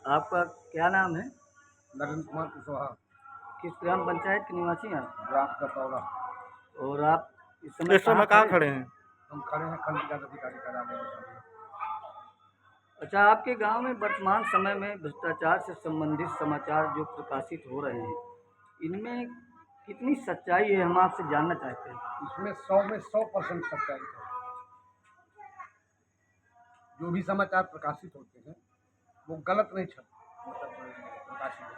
आपका क्या नाम है? नरेंद्र कुमार कुशवाहा, किस ग्राम पंचायत के निवासी हैं आप? ग्राम कटौरा। और आप इस समय कहाँ खड़े हैं? हम खड़े हैं खंड विकास अधिकारी कार्यालय के सामने। अच्छा, आपके गांव में वर्तमान समय में भ्रष्टाचार से संबंधित समाचार जो प्रकाशित हो रहे हैं, इनमें कितनी सच्चाई है, हम आपसे जानना चाहते हैं। इसमें 100 में 100% सच्चाई है। जो भी समाचार प्रकाशित होते हैं वो गलत नहीं प्रकाशित होते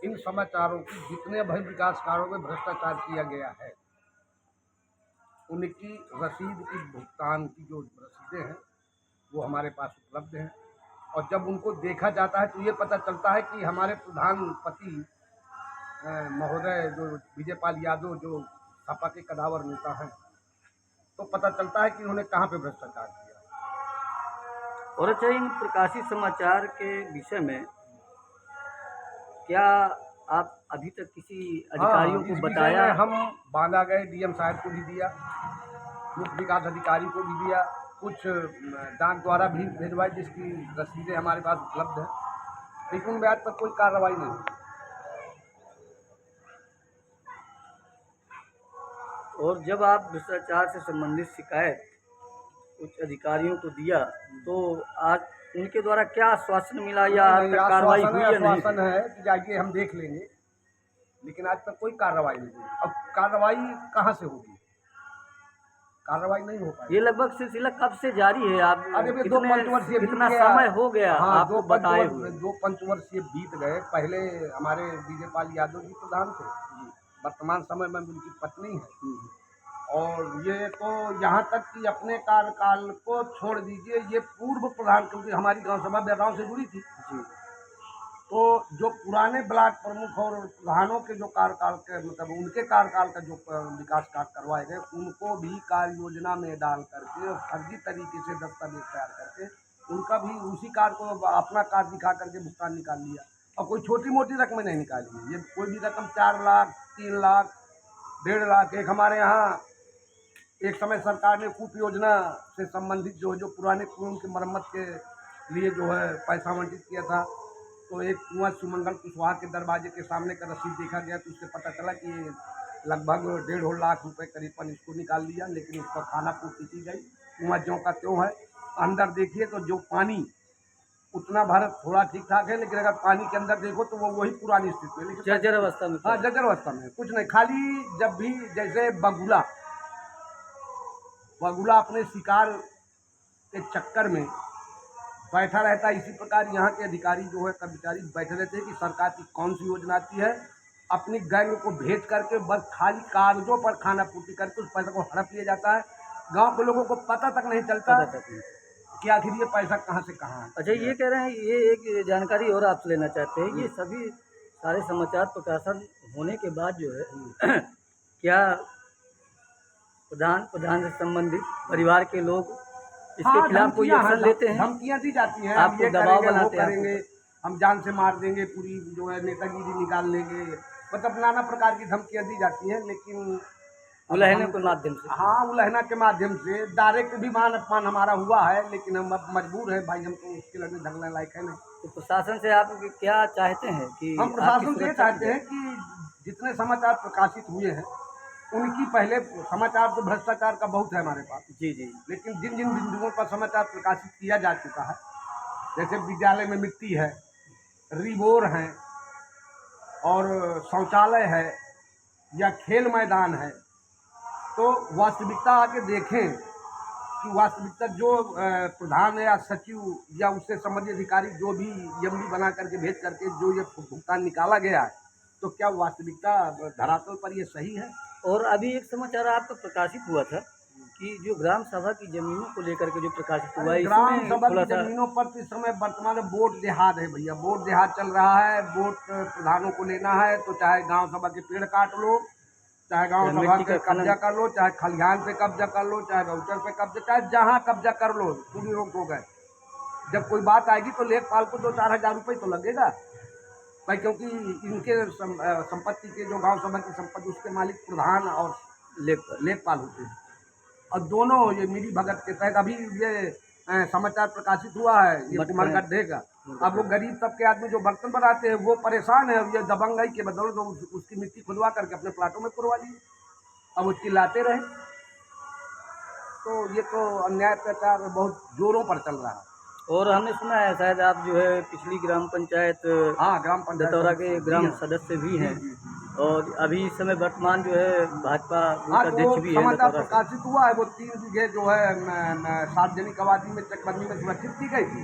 हैं। इन समाचारों की जितने भी विकास कार्यों में भ्रष्टाचार किया गया है उनकी रसीद की भुगतान की जो रसीदें हैं वो हमारे पास उपलब्ध हैं। और जब उनको देखा जाता है तो ये पता चलता है कि हमारे प्रधानपति महोदय जो विजय पाल यादव जो सपा के कदावर नेता हैं, तो पता चलता है कि उन्होंने कहाँ पे भ्रष्टाचार किया। और अच्छा, इन प्रकाशित समाचार के विषय में क्या आप अभी तक किसी अधिकारियों को इस बताया? विषय में हम बांधा गए डीएम साहब को भी दिया, मुख्य विकास अधिकारी को भी दिया, कुछ डाक द्वारा भी भिजवाई जिसकी रसीदें हमारे पास उपलब्ध है, लेकिन उनमें आज तक कोई कार्रवाई नहीं हुई। और जब आप भ्रष्टाचार से संबंधित शिकायत कुछ अधिकारियों को दिया तो आज उनके द्वारा क्या आश्वासन मिला या आज तक कार्रवाई हुई या नहीं? आश्वासन है कि जाइए हम देख लेंगे, लेकिन आज तक कोई कार्रवाई नहीं हुई। अब कार्रवाई कहाँ से होगी? कार्रवाई नहीं हो पाई। ये लगभग सिलसिला कब से जारी है? आप अरे दो पंचवर्षीय कितना समय हो गया आपको बताए हुए? 2 पंचवर्षीय बीत गए। पहले हमारे विजय पाल यादव जी प्रधान थे, वर्तमान समय में उनकी पत्नी है। और ये तो यहाँ तक कि अपने कार्यकाल को छोड़ दीजिए, ये पूर्व प्रधान, क्योंकि हमारी गांव सभा बेलगांव से जुड़ी थी जी, तो जो पुराने ब्लॉक प्रमुख और प्रधानों के जो कार्यकाल के मतलब उनके कार्यकाल का जो विकास कार्य करवाए गए उनको भी कार्य योजना में डाल करके और फर्जी तरीके से दस्तावेज तैयार करके उनका भी उसी कार्य को अपना कार्य दिखा करके भुगतान निकाल लिया। और कोई छोटी मोटी रकमें नहीं निकाली है, ये कोई भी रकम 4 लाख 3 लाख 1.5 लाख। एक हमारे यहाँ एक समय सरकार ने कूप योजना से संबंधित जो पुराने कुओं की मरम्मत के लिए जो है पैसा आवंटित किया था, तो एक कुआं सुमंगल कुशवाहा के दरवाजे के सामने का रसीद देखा गया तो उससे पता चला कि लगभग 1.5 लाख रुपए करीबन इसको निकाल लिया, लेकिन उसका खाना पूर्ति की गई। कुआं ज्यों का त्यों है। अंदर देखिए तो जो पानी उतना भर थोड़ा ठीक ठाक है, लेकिन अगर पानी के अंदर देखो तो वो वही पुरानी स्थिति है, लेकिन जर्जर अवस्था में। हाँ, जर्जर अवस्था में कुछ नहीं। खाली जब भी जैसे बगुला अपने शिकार के चक्कर में बैठा रहता है, इसी प्रकार यहाँ के अधिकारी जो है कर्मचारी बैठे रहते हैं कि सरकार की कौन सी योजना आती है, अपनी गैंग को भेज करके बस खाली कागजों पर खाना पूर्ति करके उस पैसे को हड़प लिया जाता है। गांव के लोगों को पता तक नहीं चलता कि आखिर ये पैसा कहाँ से कहाँ है। अच्छा, ये कह रहे हैं, ये एक जानकारी और आपसे लेना चाहते हैं, ये सभी सारे समाचार प्रकाशन होने के बाद जो है क्या प्रधान से संबंधित परिवार के लोग इसके खिलाफ कोई एक्शन लेते हैं? धमकियाँ दी जाती हैं, आपको दबाव बनाते हैं, करेंगे, हम जान से मार देंगे, पूरी जो है नेतागिरी निकाल लेंगे, मतलब नाना प्रकार की धमकियाँ दी जाती हैं, लेकिन उलहने के माध्यम से। हाँ, उलहना के माध्यम से डायरेक्ट भी मान अपमान हमारा हुआ है, लेकिन हम अब मजबूर है भाई, हम तो उसके लड़ने झगड़ने लायक है नहीं। तो प्रशासन से आप क्या चाहते हैं कि हम प्रशासन से ये चाहते हैं कि जितने समाचार प्रकाशित हुए हैं उनकी पहले समाचार तो भ्रष्टाचार का बहुत है हमारे पास जी जी, लेकिन जिन जिन बिंदुओं पर समाचार प्रकाशित किया जा चुका है, जैसे विद्यालय में मिट्टी है, रिबोर है और शौचालय है या खेल मैदान है, तो वास्तविकता आके देखें कि वास्तविकता जो प्रधान या सचिव या उससे संबंधित अधिकारी जो भी एमडी बना करके भेज करके जो ये भुगतान निकाला गया है, तो क्या वास्तविकता धरातल पर ये सही है? और अभी एक समाचार आपका प्रकाशित हुआ था कि जो ग्राम सभा की जमीनों को लेकर के जो प्रकाशित हुआ है, ग्राम सभा की जमीनों पर इस समय वर्तमान में वोट देहात है भैया, वोट देहात चल रहा है। वोट प्रधानों को लेना है तो चाहे गांव सभा के पेड़ काट लो, चाहे गांव सभा पे कब्जा कर लो, चाहे खलिहान पे कब्जा कर लो, चाहे गौचर पे कब्जा, चाहे जहाँ कब्जा कर लो, पूरी रोक हो गए। जब कोई बात आएगी तो लेखपाल को 2-4 हज़ार रुपये तो लगेगा भाई, क्योंकि इनके संपत्ति के जो गांव सभा की संपत्ति उसके मालिक प्रधान और लेखपाल होते हैं। और दोनों ये मिली भगत के तहत अभी ये समाचार प्रकाशित हुआ है ये मटका कुमार है। गड्ढे का। अब वो गरीब तबके आदमी जो बर्तन बनाते हैं वो परेशान है, अब ये दबंगई के बदौलत उसकी मिट्टी खुदवा करके अपने प्लाटों में पुरवा लिए। अब वो चिल्लाते रहे, तो ये तो अन्याय अत्याचार बहुत जोरों पर चल रहा है। और हमने सुना है शायद आप जो है पिछली ग्राम पंचायत हाँ, ग्राम पंचायत दतौरा के सदस्य, ग्राम जी हाँ, सदस्य भी जी हैं, जी जी। और अभी इस समय वर्तमान जो है भाजपा बूथ हाँ, तो वो अध्यक्ष भी है समाचार दतौरा से। प्रकाशित हुआ है, वो 3 बीघे जो है सार्वजनिक आबादी में चकबंदी में सुरक्षित की गई थी।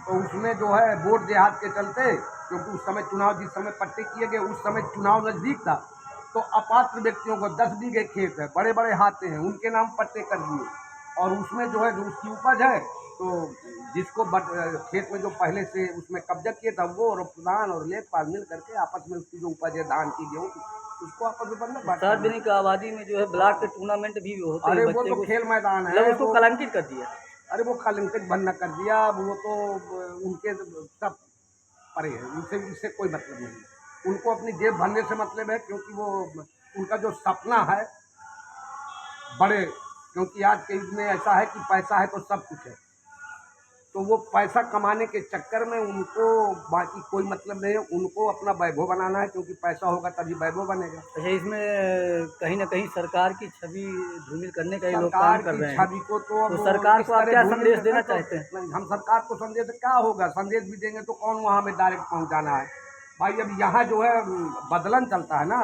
तो उसमें जो है वोट देहात के चलते, क्योंकि उस समय चुनाव जिस समय पट्टे किए गए उस समय चुनाव नज़दीक था, तो अपात्र व्यक्तियों को 10 बीघे खेत है, बड़े बड़े हाथे हैं, उनके नाम पट्टे कर दिए। और उसमें जो है जो उसकी उपज है, तो जिसको खेत में जो पहले से उसमें कब्जा किया था वो और प्रधान और लेखपाल मिल करके आपस में उसकी जो उपज है धान की गेहूँ की, उसको आपस में बंटना बांटना। सार्वजनिक आबादी में जो है ब्लॉक के टूर्नामेंट भी होते अरे हैं, वो बच्चे तो को खेल मैदान मतलब है उसको वो। कलंकित कर दिया। अरे वो कलंकित बंद कर दिया, अब वो तो उनके सब परे है, उनसे इससे कोई मतलब नहीं है। उनको अपनी जेब भरने से मतलब है, क्योंकि वो उनका जो सपना है बड़े, क्योंकि आज के युग में ऐसा है कि पैसा है तो सब कुछ है, तो वो पैसा कमाने के चक्कर में उनको बाकी कोई मतलब नहीं है, उनको अपना वैभव बनाना है, क्योंकि पैसा होगा तभी वैभव बनेगा। अच्छा, इसमें कहीं न कहीं सरकार की छवि धूमिल करने का ये लोग काम सरकार कर की रहे हैं। छवि को तो अब तो सरकार इस को आप तरह क्या धूमिल संदेश करना देना तो चाहते हैं? नहीं, हम सरकार को संदेश क्या होगा, संदेश भी देंगे तो कौन वहाँ में डायरेक्ट पहुँचाना है भाई। अब यहाँ जो है बदलन चलता है ना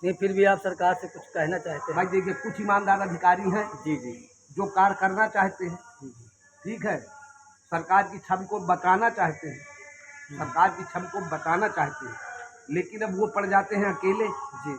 नहीं, फिर भी आप सरकार से कुछ कहना चाहते भाई। हैं? देखिए, कुछ ईमानदार अधिकारी हैं जी, जी। जो कार्य करना चाहते हैं, जी, ठीक है, सरकार की छवि को बचाना चाहते हैं, सरकार की छवि को बचाना चाहते हैं, लेकिन अब वो पड़ जाते हैं अकेले। जी।